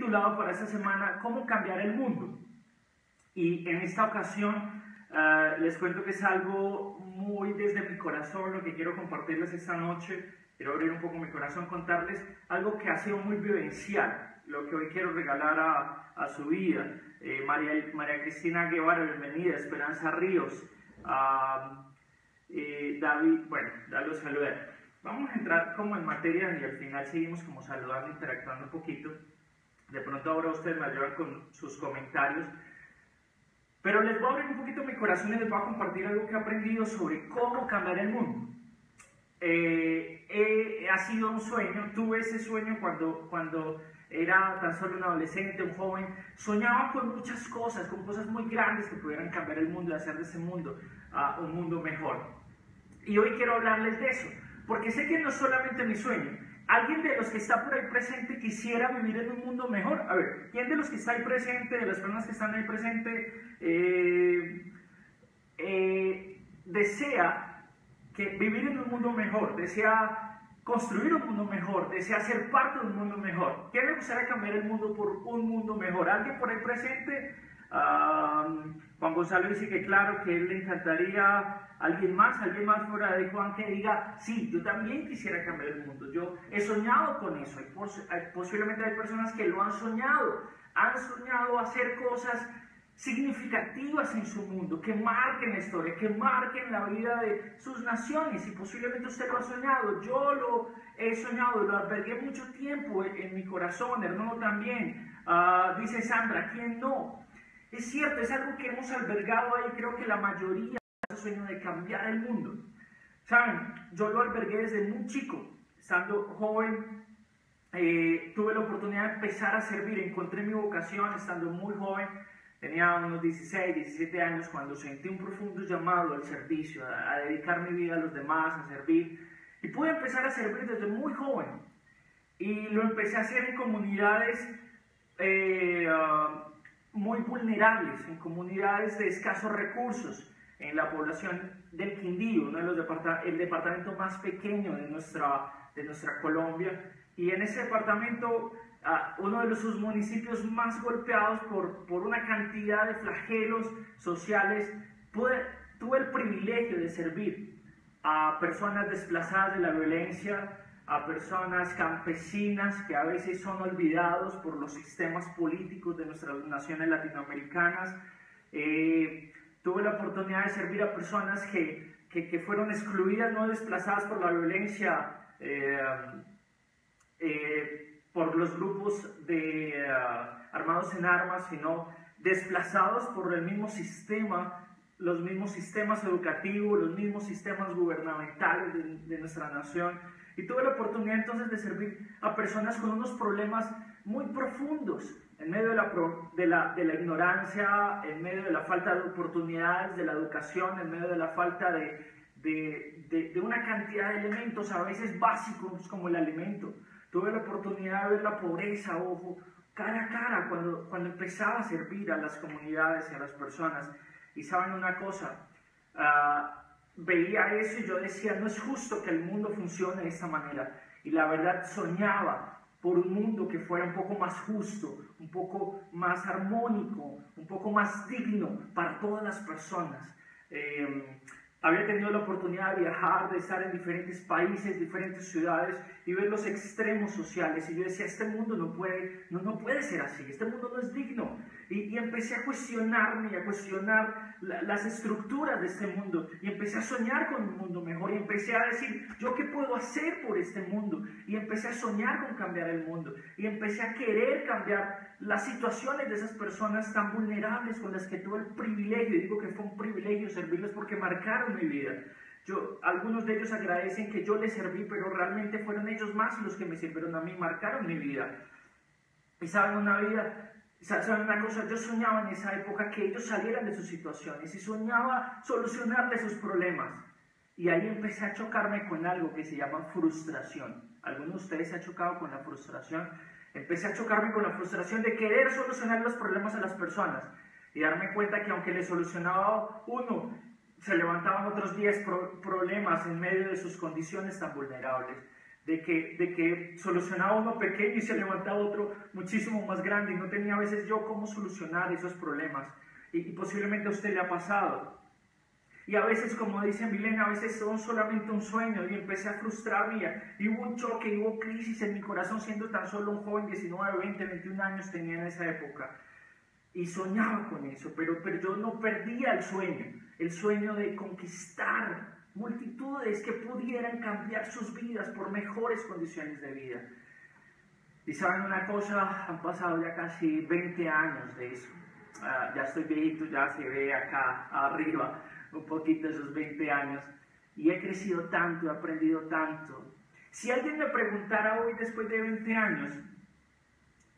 titulado para esta semana ¿Cómo cambiar el mundo? Y en esta ocasión les cuento que es algo muy desde mi corazón, lo que quiero compartirles esta noche. Quiero abrir un poco mi corazón, contarles algo que ha sido muy vivencial, lo que hoy quiero regalar a su vida. María Cristina Guevara, bienvenida. Esperanza Ríos, David, bueno, ya los saludé. Vamos a entrar como en materia y al final seguimos como saludando, interactuando un poquito. De pronto ahora ustedes me ayudan con sus comentarios. Pero les voy a abrir un poquito mi corazón y les voy a compartir algo que he aprendido sobre cómo cambiar el mundo. Ha sido un sueño, tuve ese sueño cuando era tan solo un adolescente, un joven. Soñaba con muchas cosas, con cosas muy grandes que pudieran cambiar el mundo y hacer de ese mundo un mundo mejor. Y hoy quiero hablarles de eso, porque sé que no es solamente mi sueño. ¿Alguien de los que está por ahí presente quisiera vivir en un mundo mejor? A ver, ¿quién de los que está ahí presente, de las personas que están ahí presente, desea vivir en un mundo mejor, desea construir un mundo mejor, desea ser parte de un mundo mejor? ¿Quién le gustaría cambiar el mundo por un mundo mejor? ¿Alguien por ahí presente? Juan Gonzalo dice que claro, que él le encantaría. Alguien más fuera de Juan que diga, sí, yo también quisiera cambiar el mundo, yo he soñado con eso. Posiblemente hay personas que lo han soñado hacer cosas significativas en su mundo, que marquen la historia, que marquen la vida de sus naciones, y posiblemente usted lo ha soñado. Yo lo he soñado, lo albergué mucho tiempo en mi corazón. Hermano también, dice Sandra, ¿quién no? Es cierto, es algo que hemos albergado ahí, creo que la mayoría, ese sueño de cambiar el mundo. Saben, yo lo albergué desde muy chico, estando joven. Tuve la oportunidad de empezar a servir, encontré mi vocación estando muy joven. Tenía unos 16, 17 años cuando sentí un profundo llamado al servicio, a dedicar mi vida a los demás, a servir. Y pude empezar a servir desde muy joven. Y lo empecé a hacer en comunidades muy vulnerables, en comunidades de escasos recursos, en la población del Quindío, uno de los el departamento más pequeño de nuestra Colombia. Y en ese departamento, uno de sus municipios más golpeados por una cantidad de flagelos sociales, tuve el privilegio de servir a personas desplazadas de la violencia, a personas campesinas que a veces son olvidados por los sistemas políticos de nuestras naciones latinoamericanas. Tuve la oportunidad de servir a personas que fueron excluidas, no desplazadas por la violencia, por los grupos armados en armas, sino desplazados por el mismo sistema, los mismos sistemas educativos, los mismos sistemas gubernamentales de nuestra nación. Y tuve la oportunidad entonces de servir a personas con unos problemas muy profundos, en medio de la ignorancia, en medio de la falta de oportunidades, de la educación, en medio de la falta de una cantidad de elementos a veces básicos como el alimento. Tuve la oportunidad de ver la pobreza, ojo, cara a cara, cuando empezaba a servir a las comunidades y a las personas. Y saben una cosa, veía eso y yo decía, no es justo que el mundo funcione de esta manera. Y la verdad soñaba por un mundo que fuera un poco más justo, un poco más armónico, un poco más digno para todas las personas. Había tenido la oportunidad de viajar, de estar en diferentes países, diferentes ciudades y ver los extremos sociales. Y yo decía, este mundo no puede ser así, este mundo no es digno. Y empecé a cuestionarme y a cuestionar las estructuras de este mundo. Y empecé a soñar con un mundo mejor. Y empecé a decir, ¿yo qué puedo hacer por este mundo? Y empecé a soñar con cambiar el mundo. Y empecé a querer cambiar las situaciones de esas personas tan vulnerables con las que tuve el privilegio. Y digo que fue un privilegio servirles porque marcaron mi vida. Algunos de ellos agradecen que yo les serví, pero realmente fueron ellos más los que me sirvieron a mí, marcaron mi vida. Y saben una cosa, yo soñaba en esa época que ellos salieran de sus situaciones y soñaba solucionarles sus problemas. Y ahí empecé a chocarme con algo que se llama frustración. ¿Alguno de ustedes se ha chocado con la frustración? Empecé a chocarme con la frustración de querer solucionar los problemas a las personas y darme cuenta que aunque le solucionaba uno, se levantaban otros 10 problemas en medio de sus condiciones tan vulnerables. de que solucionaba uno pequeño y se levantaba otro muchísimo más grande y no tenía a veces yo cómo solucionar esos problemas. Y posiblemente a usted le ha pasado. Y a veces, como dice Milena, a veces son solamente un sueño y empecé a frustrarme y hubo un choque, y hubo crisis en mi corazón siendo tan solo un joven, 19, 20, 21 años tenía en esa época. Y soñaba con eso, pero yo no perdía el sueño de conquistar multitudes que pudieran cambiar sus vidas por mejores condiciones de vida. Y saben una cosa, han pasado ya casi 20 años de eso. Ya estoy viejito, ya se ve acá arriba un poquito esos 20 años. Y he crecido tanto, he aprendido tanto. Si alguien me preguntara hoy después de 20 años,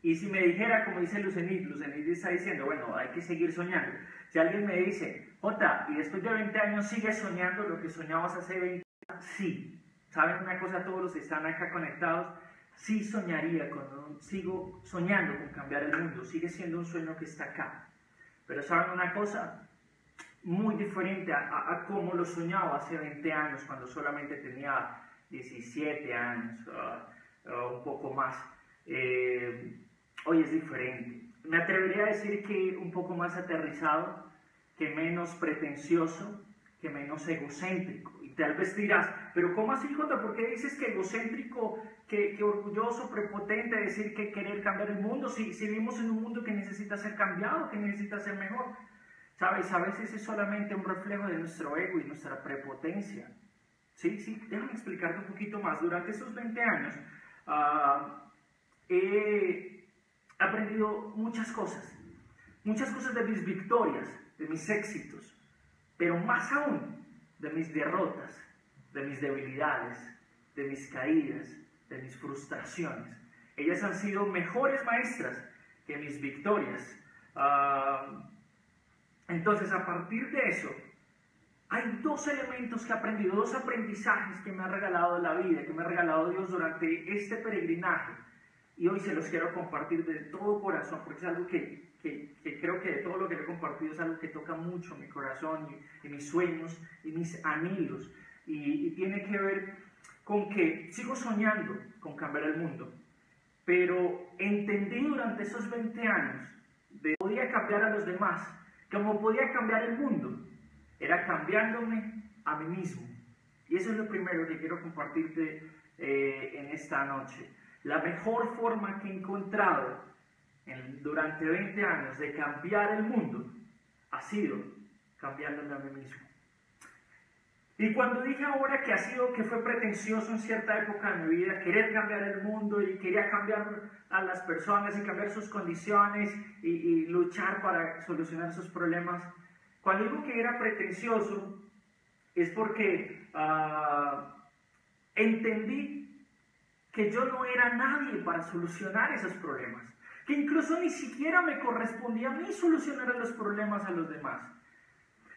y si me dijera, como dice Lucenit está diciendo, bueno, hay que seguir soñando. Si alguien me dice, Jota, y después de 20 años sigues soñando lo que soñabas hace 20 años, sí. ¿Saben una cosa? Todos los que están acá conectados, sí soñaría, sigo soñando con cambiar el mundo, sigue siendo un sueño que está acá. Pero ¿saben una cosa? Muy diferente a cómo lo soñaba hace 20 años, cuando solamente tenía 17 años, un poco más. Hoy es diferente. Me atrevería a decir que un poco más aterrizado, que menos pretencioso, que menos egocéntrico. Y tal vez dirás, pero ¿cómo así, Jota? ¿Por qué dices que egocéntrico, que orgulloso, prepotente, decir que querer cambiar el mundo? Si vivimos en un mundo que necesita ser cambiado, que necesita ser mejor. ¿Sabes? A veces es solamente un reflejo de nuestro ego y nuestra prepotencia. Sí, déjame explicarte un poquito más. Durante esos 20 años he aprendido muchas cosas de mis victorias, de mis éxitos, pero más aún de mis derrotas, de mis debilidades, de mis caídas, de mis frustraciones. Ellas han sido mejores maestras que mis victorias. Entonces, a partir de eso, hay dos elementos que he aprendido, dos aprendizajes que me ha regalado la vida, que me ha regalado Dios durante este peregrinaje. Y hoy se los quiero compartir de todo corazón, porque es algo que creo que de todo lo que he compartido es algo que toca mucho mi corazón y mis sueños y mis anhelos. Y tiene que ver con que sigo soñando con cambiar el mundo, pero entendí durante esos 20 años de que podía cambiar a los demás, como podía cambiar el mundo, era cambiándome a mí mismo. Y eso es lo primero que quiero compartirte en esta noche. La mejor forma que he encontrado durante 20 años de cambiar el mundo ha sido cambiándome a mí mismo. Y cuando dije ahora que fue pretencioso en cierta época de mi vida querer cambiar el mundo y quería cambiar a las personas y cambiar sus condiciones y luchar para solucionar sus problemas, cuando digo que era pretencioso es porque entendí que yo no era nadie para solucionar esos problemas, que incluso ni siquiera me correspondía a mí solucionar los problemas a los demás.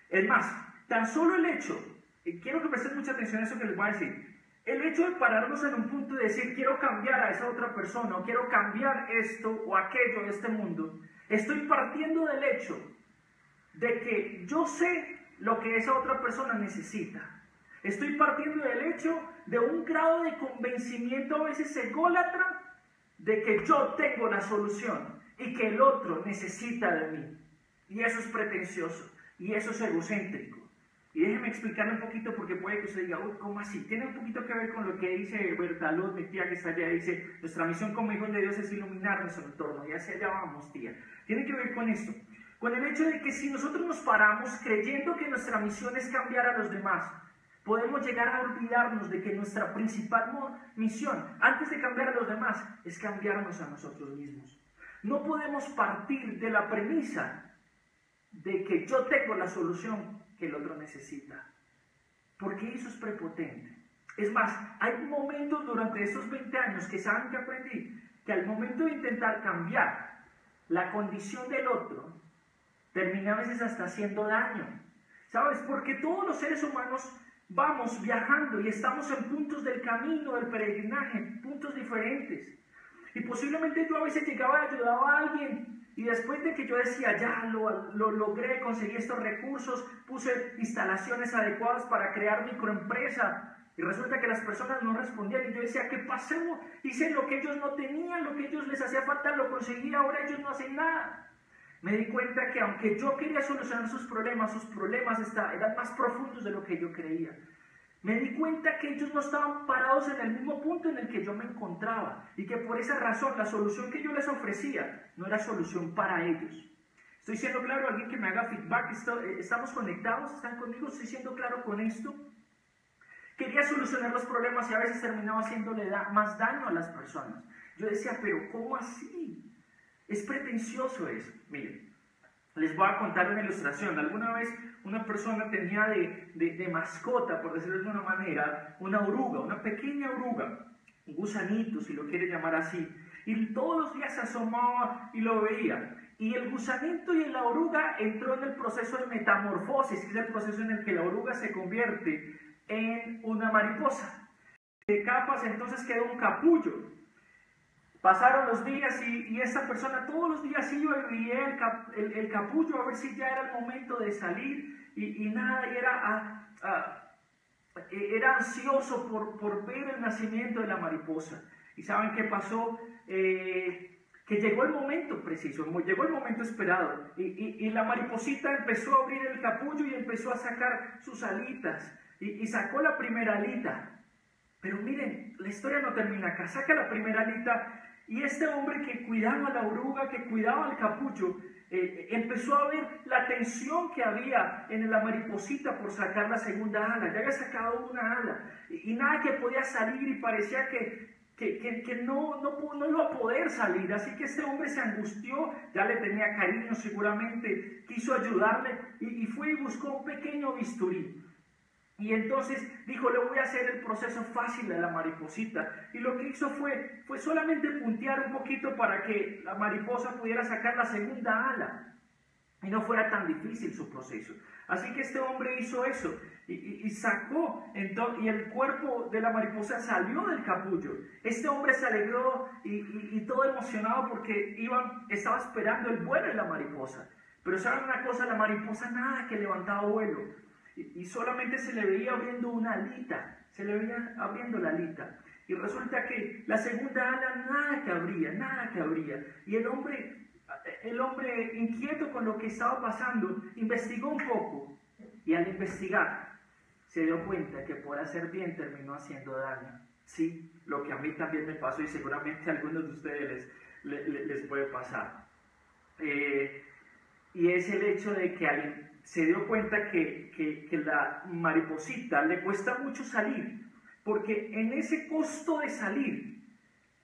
Es más, tan solo el hecho, y quiero que presten mucha atención a eso que les voy a decir, el hecho de pararnos en un punto y decir quiero cambiar a esa otra persona o quiero cambiar esto o aquello de este mundo, estoy partiendo del hecho de que yo sé lo que esa otra persona necesita. Estoy partiendo del hecho de un grado de convencimiento a veces ególatra de que yo tengo la solución y que el otro necesita de mí. Y eso es pretencioso y eso es egocéntrico. Y déjeme explicarle un poquito porque puede que usted diga, uy, ¿cómo así? Tiene un poquito que ver con lo que dice Bertaluz, mi tía que está allá, dice, nuestra misión como hijos de Dios es iluminar nuestro entorno, y hacia allá vamos, tía. Tiene que ver con esto, con el hecho de que si nosotros nos paramos creyendo que nuestra misión es cambiar a los demás, podemos llegar a olvidarnos de que nuestra principal misión, antes de cambiar a los demás, es cambiarnos a nosotros mismos. No podemos partir de la premisa de que yo tengo la solución que el otro necesita, porque eso es prepotente. Es más, hay momentos durante esos 20 años que saben que aprendí, que al momento de intentar cambiar la condición del otro, termina a veces hasta haciendo daño. ¿Sabes? Porque todos los seres humanos vamos viajando y estamos en puntos del camino, del peregrinaje, puntos diferentes. Y posiblemente yo a veces llegaba y ayudaba a alguien y después de que yo decía, ya lo logré, conseguí estos recursos, puse instalaciones adecuadas para crear microempresa, Y resulta que las personas no respondían y yo decía, ¿qué pasó? Hice lo que ellos no tenían, lo que ellos les hacía falta, lo conseguí, ahora ellos no hacen nada. Me di cuenta que aunque yo quería solucionar sus problemas eran más profundos de lo que yo creía. Me di cuenta que ellos no estaban parados en el mismo punto en el que yo me encontraba y que por esa razón la solución que yo les ofrecía no era solución para ellos. ¿Estoy siendo claro? ¿Alguien que me haga feedback? ¿Estamos conectados? ¿Están conmigo? ¿Estoy siendo claro con esto? Quería solucionar los problemas y a veces terminaba haciéndole más daño a las personas. Yo decía, pero ¿cómo así? Es pretencioso eso. Miren, les voy a contar una ilustración. Alguna vez una persona tenía de mascota, por decirlo de una manera, una oruga, una pequeña oruga, un gusanito, si lo quiere llamar así. Y todos los días se asomaba y lo veía. Y el gusanito y la oruga entró en el proceso de metamorfosis, que es el proceso en el que la oruga se convierte en una mariposa. De capas entonces quedó un capullo. Pasaron los días y esta persona todos los días iba y veía el capullo a ver si ya era el momento de salir y nada, y era ansioso por ver el nacimiento de la mariposa. ¿Y saben qué pasó? Que llegó el momento preciso, llegó el momento esperado y la mariposita empezó a abrir el capullo y empezó a sacar sus alitas y sacó la primera alita. Pero miren, la historia no termina acá. Saca la primera alita y este hombre que cuidaba a la oruga, que cuidaba el capullo, empezó a ver la tensión que había en la mariposita por sacar la segunda ala. Ya había sacado una ala y nada que podía salir y parecía que no iba a poder salir. Así que este hombre se angustió, ya le tenía cariño seguramente, quiso ayudarle y fue y buscó un pequeño bisturí. Y entonces dijo, le voy a hacer el proceso fácil a la mariposita. Y lo que hizo fue solamente puntear un poquito para que la mariposa pudiera sacar la segunda ala. Y no fuera tan difícil su proceso. Así que este hombre hizo eso. Y sacó, y el cuerpo de la mariposa salió del capullo. Este hombre se alegró y todo emocionado porque estaba esperando el vuelo de la mariposa. Pero ¿saben una cosa? La mariposa nada que levantaba vuelo. Y solamente se le veía abriendo una alita, se le veía abriendo la alita. Y resulta que la segunda ala nada que abría. Y el hombre inquieto con lo que estaba pasando, investigó un poco. Y al investigar, se dio cuenta que por hacer bien terminó haciendo daño. Sí, lo que a mí también me pasó y seguramente a algunos de ustedes les puede pasar. Y es el hecho de que se dio cuenta que la mariposita le cuesta mucho salir, porque en ese costo de salir,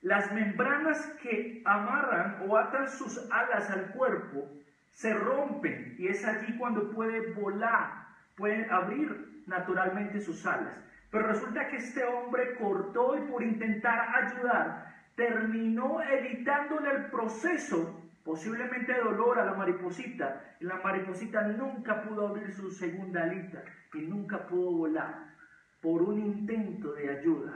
las membranas que amarran o atan sus alas al cuerpo se rompen y es allí cuando puede volar, puede abrir naturalmente sus alas. Pero resulta que este hombre cortó y por intentar ayudar, terminó evitándole el proceso, posiblemente dolor a la mariposita, y la mariposita nunca pudo abrir su segunda alita y nunca pudo volar por un intento de ayuda.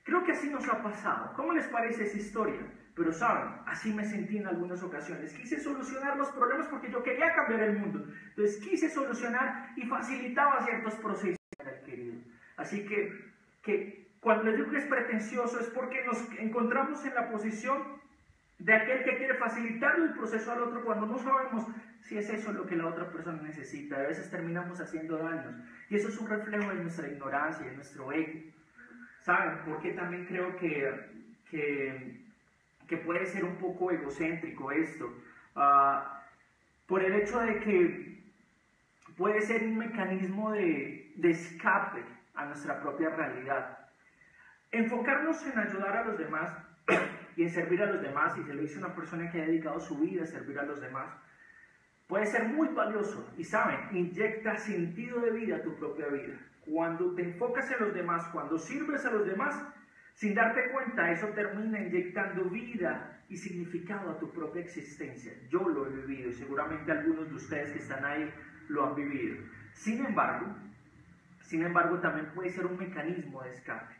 Creo que así nos ha pasado. ¿Cómo les parece esa historia? Pero saben, así me sentí en algunas ocasiones. Quise solucionar los problemas porque yo quería cambiar el mundo. Entonces quise solucionar y facilitaba ciertos procesos, querido. Así que cuando les digo que es pretencioso es porque nos encontramos en la posición de aquel que quiere facilitarle el proceso al otro cuando no sabemos si es eso lo que la otra persona necesita. A veces terminamos haciendo daños y eso es un reflejo de nuestra ignorancia, de nuestro ego. ¿Saben? Porque también creo que puede ser un poco egocéntrico esto, por el hecho de que puede ser un mecanismo de escape a nuestra propia realidad. Enfocarnos en ayudar a los demás y en servir a los demás, y se lo dice una persona que ha dedicado su vida a servir a los demás, puede ser muy valioso y, ¿saben? Inyecta sentido de vida a tu propia vida. Cuando te enfocas en los demás, cuando sirves a los demás, sin darte cuenta, eso termina inyectando vida y significado a tu propia existencia. Yo lo he vivido y seguramente algunos de ustedes que están ahí lo han vivido. Sin embargo, también puede ser un mecanismo de escape.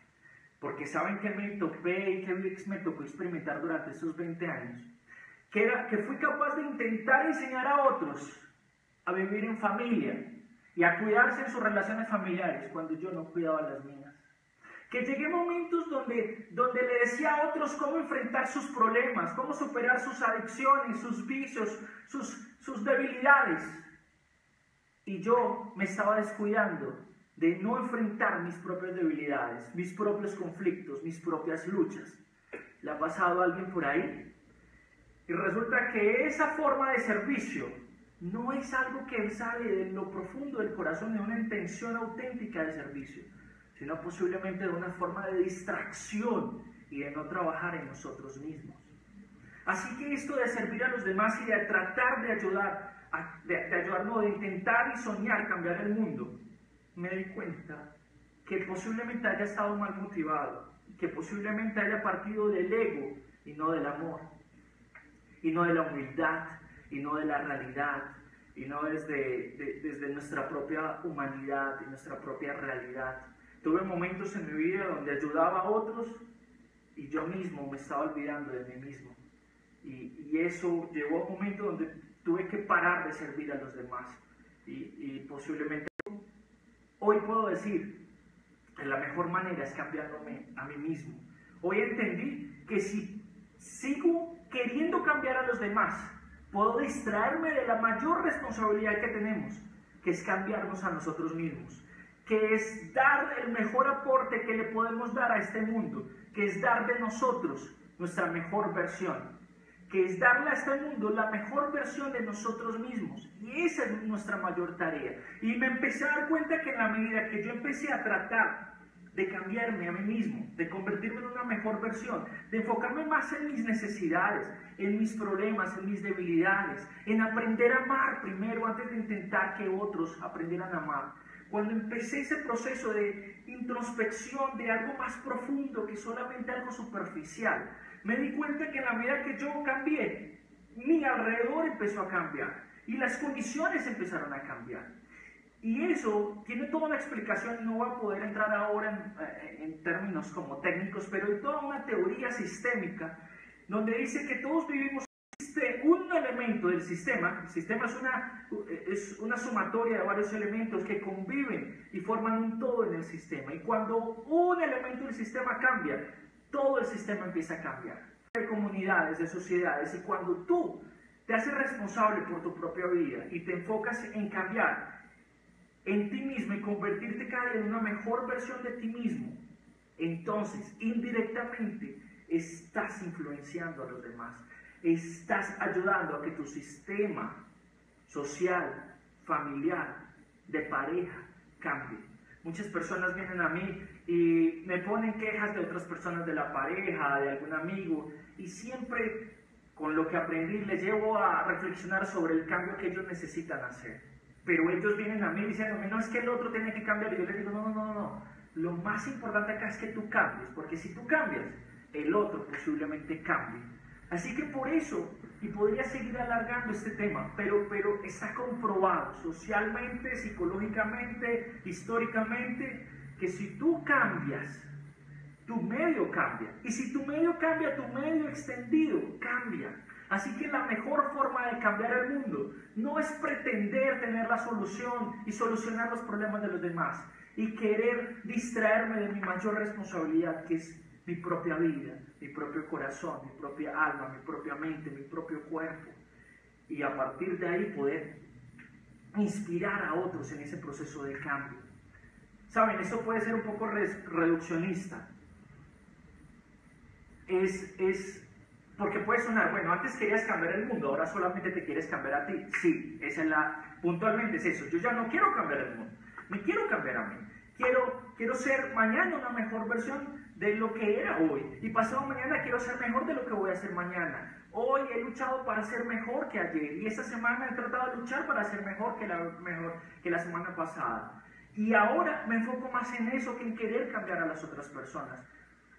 Porque saben que me topé y que me tocó experimentar durante estos 20 años. Que fui capaz de intentar enseñar a otros a vivir en familia y a cuidarse en sus relaciones familiares cuando yo no cuidaba las mías. Que llegué a momentos donde le decía a otros cómo enfrentar sus problemas, cómo superar sus adicciones, sus vicios, sus debilidades. Y yo me estaba descuidando de no enfrentar mis propias debilidades, mis propios conflictos, mis propias luchas. ¿Le ha pasado a alguien por ahí? Y resulta que esa forma de servicio no es algo que sale de lo profundo del corazón, de una intención auténtica de servicio, sino posiblemente de una forma de distracción y de no trabajar en nosotros mismos. Así que esto de servir a los demás y de tratar de ayudarnos, de intentar y soñar cambiar el mundo, me di cuenta que posiblemente haya estado mal motivado, que posiblemente haya partido del ego y no del amor, y no de la humildad, y no de la realidad, y no desde nuestra propia humanidad y nuestra propia realidad. Tuve momentos en mi vida donde ayudaba a otros y yo mismo me estaba olvidando de mí mismo. Y eso llevó a un momento donde tuve que parar de servir a los demás. Y posiblemente hoy puedo decir que la mejor manera es cambiándome a mí mismo. Hoy entendí que si sigo queriendo cambiar a los demás, puedo distraerme de la mayor responsabilidad que tenemos, que es cambiarnos a nosotros mismos, que es dar el mejor aporte que le podemos dar a este mundo, que es dar de nosotros nuestra mejor versión, que es darle a este mundo la mejor versión de nosotros mismos. Y esa es nuestra mayor tarea. Y me empecé a dar cuenta que en la medida que yo empecé a tratar de cambiarme a mí mismo, de convertirme en una mejor versión, de enfocarme más en mis necesidades, en mis problemas, en mis debilidades, en aprender a amar primero antes de intentar que otros aprendieran a amar. Cuando empecé ese proceso de introspección, de algo más profundo que solamente algo superficial, me di cuenta que en la medida que yo cambié, mi alrededor empezó a cambiar y las condiciones empezaron a cambiar. Y eso tiene toda una explicación, no voy a poder entrar ahora en términos como técnicos, pero hay toda una teoría sistémica donde dice que todos vivimos. Existe un elemento del sistema. El sistema es una sumatoria de varios elementos que conviven y forman un todo en el sistema. Y cuando un elemento del sistema cambia, todo el sistema empieza a cambiar. De comunidades, de sociedades, y cuando tú te haces responsable por tu propia vida y te enfocas en cambiar en ti mismo y convertirte cada día en una mejor versión de ti mismo, entonces indirectamente estás influenciando a los demás. Estás ayudando a que tu sistema social, familiar, de pareja cambie. Muchas personas vienen a mí y me ponen quejas de otras personas de la pareja, de algún amigo, y siempre con lo que aprendí les llevo a reflexionar sobre el cambio que ellos necesitan hacer. Pero ellos vienen a mí diciéndome, no, es que el otro tiene que cambiar. Y yo les digo, no. Lo más importante acá es que tú cambies, porque si tú cambias, el otro posiblemente cambie. Así que por eso, y podría seguir alargando este tema, pero está comprobado socialmente, psicológicamente, históricamente, que si tú cambias, tu medio cambia. Y si tu medio cambia, tu medio extendido cambia. Así que la mejor forma de cambiar el mundo no es pretender tener la solución y solucionar los problemas de los demás y querer distraerme de mi mayor responsabilidad, que es mi propia vida, mi propio corazón, mi propia alma, mi propia mente, mi propio cuerpo. Y a partir de ahí poder inspirar a otros en ese proceso de cambio. Saben, eso puede ser un poco reduccionista. Porque puede sonar, bueno, antes querías cambiar el mundo, ahora solamente te quieres cambiar a ti. Sí, puntualmente es eso. Yo ya no quiero cambiar el mundo, me quiero cambiar a mí. Quiero ser mañana una mejor versión de lo que era hoy. Y pasado mañana quiero ser mejor de lo que voy a hacer mañana. Hoy he luchado para ser mejor que ayer. Y esta semana he tratado de luchar para ser mejor que la semana pasada. Y ahora me enfoco más en eso que en querer cambiar a las otras personas.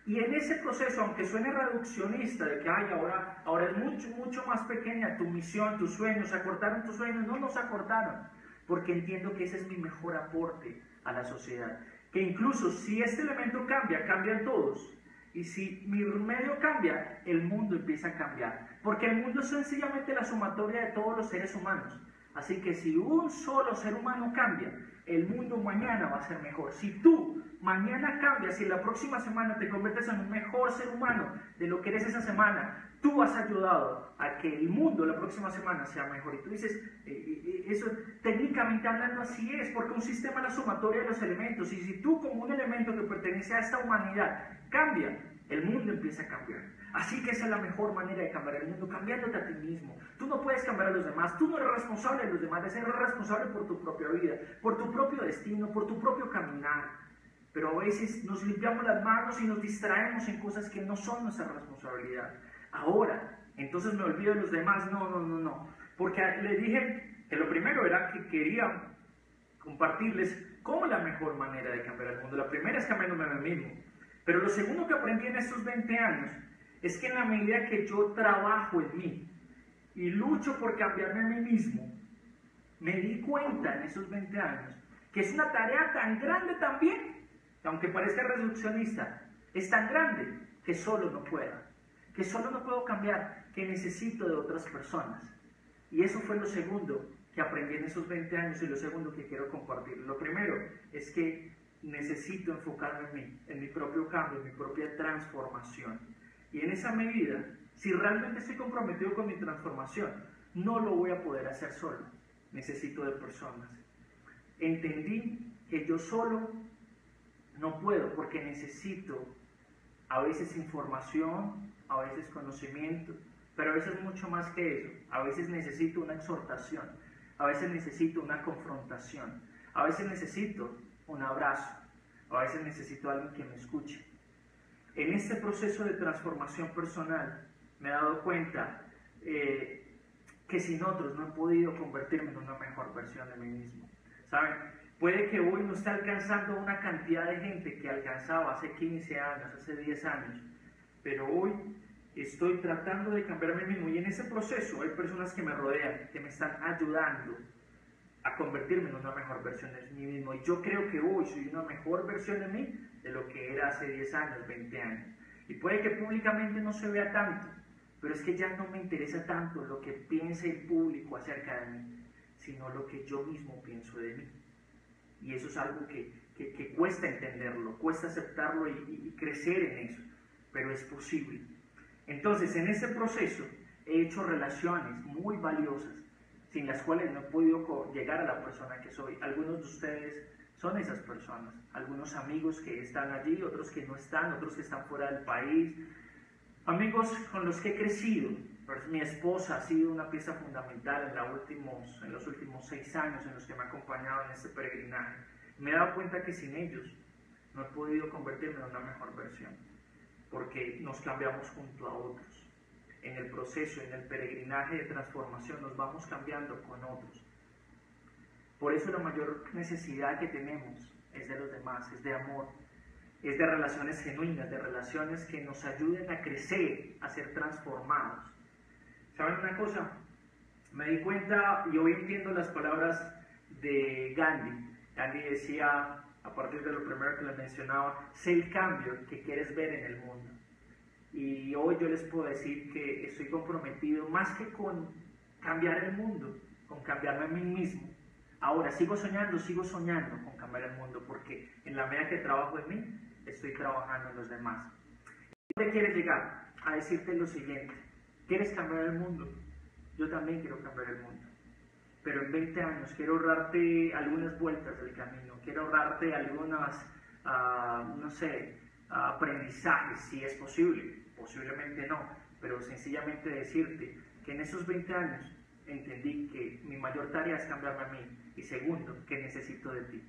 Y en ese proceso, aunque suene reduccionista, de que ahora es mucho más pequeña tu misión, tus sueños, se acortaron tus sueños, no nos acortaron, porque entiendo que ese es mi mejor aporte a la sociedad. Que incluso si este elemento cambia, cambian todos. Y si mi medio cambia, el mundo empieza a cambiar. Porque el mundo es sencillamente la sumatoria de todos los seres humanos. Así que si un solo ser humano cambia, el mundo mañana va a ser mejor. Si tú mañana cambias y la próxima semana te conviertes en un mejor ser humano de lo que eres esa semana, tú has ayudado a que el mundo la próxima semana sea mejor. Y tú dices, eso técnicamente hablando así es, porque un sistema es la sumatoria de los elementos. Y si tú como un elemento que pertenece a esta humanidad cambia, el mundo empieza a cambiar. Así que esa es la mejor manera de cambiar el mundo, cambiándote a ti mismo. Tú no puedes cambiar a los demás, tú no eres responsable de los demás, eres responsable por tu propia vida, por tu propio destino, por tu propio caminar. Pero a veces nos limpiamos las manos y nos distraemos en cosas que no son nuestra responsabilidad. Ahora, entonces me olvido de los demás. No. Porque les dije que lo primero era que quería compartirles cómo es la mejor manera de cambiar el mundo. La primera es cambiándome a mí mismo. Pero lo segundo que aprendí en estos 20 años es que en la medida que yo trabajo en mí y lucho por cambiarme a mí mismo, me di cuenta en esos 20 años que es una tarea tan grande también, que aunque parezca reduccionista, es tan grande que solo no puedo cambiar, que necesito de otras personas. Y eso fue lo segundo que aprendí en esos 20 años y lo segundo que quiero compartir. Lo primero es que necesito enfocarme en mí, en mi propio cambio, en mi propia transformación. Y en esa medida, si realmente estoy comprometido con mi transformación, no lo voy a poder hacer solo. Necesito de personas. Entendí que yo solo no puedo porque necesito a veces información, a veces conocimiento, pero a veces mucho más que eso. A veces necesito una exhortación, a veces necesito una confrontación, a veces necesito un abrazo, a veces necesito a alguien que me escuche. En este proceso de transformación personal me he dado cuenta que sin otros no he podido convertirme en una mejor versión de mí mismo. ¿Saben? Puede que hoy no esté alcanzando una cantidad de gente que alcanzaba hace 15 años, hace 10 años, pero hoy estoy tratando de cambiarme a mí mismo y en ese proceso hay personas que me rodean, que me están ayudando a convertirme en una mejor versión de mí mismo. Y yo creo que hoy soy una mejor versión de mí de lo que era hace 10 años, 20 años. Y puede que públicamente no se vea tanto, pero es que ya no me interesa tanto lo que piense el público acerca de mí, sino lo que yo mismo pienso de mí. Y eso es algo que cuesta entenderlo, cuesta aceptarlo y crecer en eso, pero es posible. Entonces, en ese proceso he hecho relaciones muy valiosas, sin las cuales no he podido llegar a la persona que soy. Algunos de ustedes son esas personas, algunos amigos que están allí, otros que no están, otros que están fuera del país, amigos con los que he crecido. Pues mi esposa ha sido una pieza fundamental en los últimos 6 años en los que me ha acompañado en este peregrinaje. Me he dado cuenta que sin ellos no he podido convertirme en una mejor versión, porque nos cambiamos junto a otros. En el proceso, en el peregrinaje de transformación, nos vamos cambiando con otros. Por eso la mayor necesidad que tenemos es de los demás, es de amor, es de relaciones genuinas, de relaciones que nos ayuden a crecer, a ser transformados. ¿Saben una cosa? Me di cuenta y hoy entiendo las palabras de Gandhi. Gandhi decía, a partir de lo primero que les mencionaba, sé el cambio que quieres ver en el mundo. Y hoy yo les puedo decir que estoy comprometido más que con cambiar el mundo, con cambiarme a mí mismo. Ahora sigo soñando con cambiar el mundo, porque en la medida que trabajo en mí, estoy trabajando en los demás. ¿Dónde quieres llegar? A decirte lo siguiente: ¿quieres cambiar el mundo? Yo también quiero cambiar el mundo. Pero en 20 años quiero ahorrarte algunas vueltas del camino, quiero ahorrarte algunas, aprendizajes, si es posible. Posiblemente no, pero sencillamente decirte que en esos 20 años entendí que mi mayor tarea es cambiarme a mí, y segundo, que necesito de ti,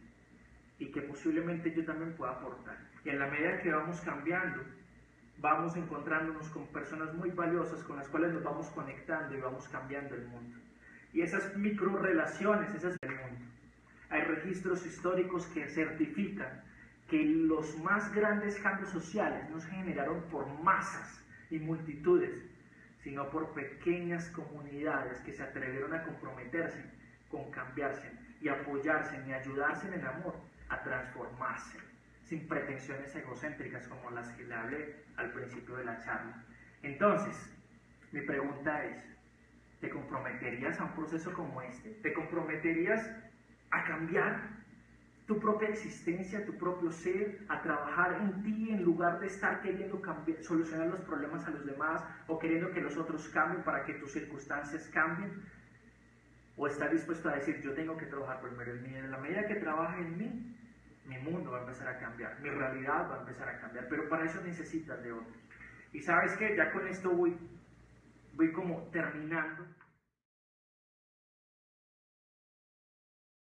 y que posiblemente yo también pueda aportar. Y en la medida que vamos cambiando, vamos encontrándonos con personas muy valiosas con las cuales nos vamos conectando y vamos cambiando el mundo. Y esas micro relaciones, esas del mundo. Hay registros históricos que certifican que los más grandes cambios sociales no se generaron por masas y multitudes, sino por pequeñas comunidades que se atrevieron a comprometerse con cambiarse y apoyarse y ayudarse en el amor a transformarse, sin pretensiones egocéntricas como las que le hablé al principio de la charla. Entonces, mi pregunta es: ¿te comprometerías a un proceso como este? ¿Te comprometerías a cambiar tu propia existencia, tu propio ser, a trabajar en ti en lugar de estar queriendo solucionar los problemas a los demás o queriendo que los otros cambien para que tus circunstancias cambien? ¿O estás dispuesto a decir, yo tengo que trabajar primero en mí? En la medida que trabaje en mí, mi mundo va a empezar a cambiar, mi realidad va a empezar a cambiar, pero para eso necesitas de otros. Y sabes que ya con esto voy como terminando.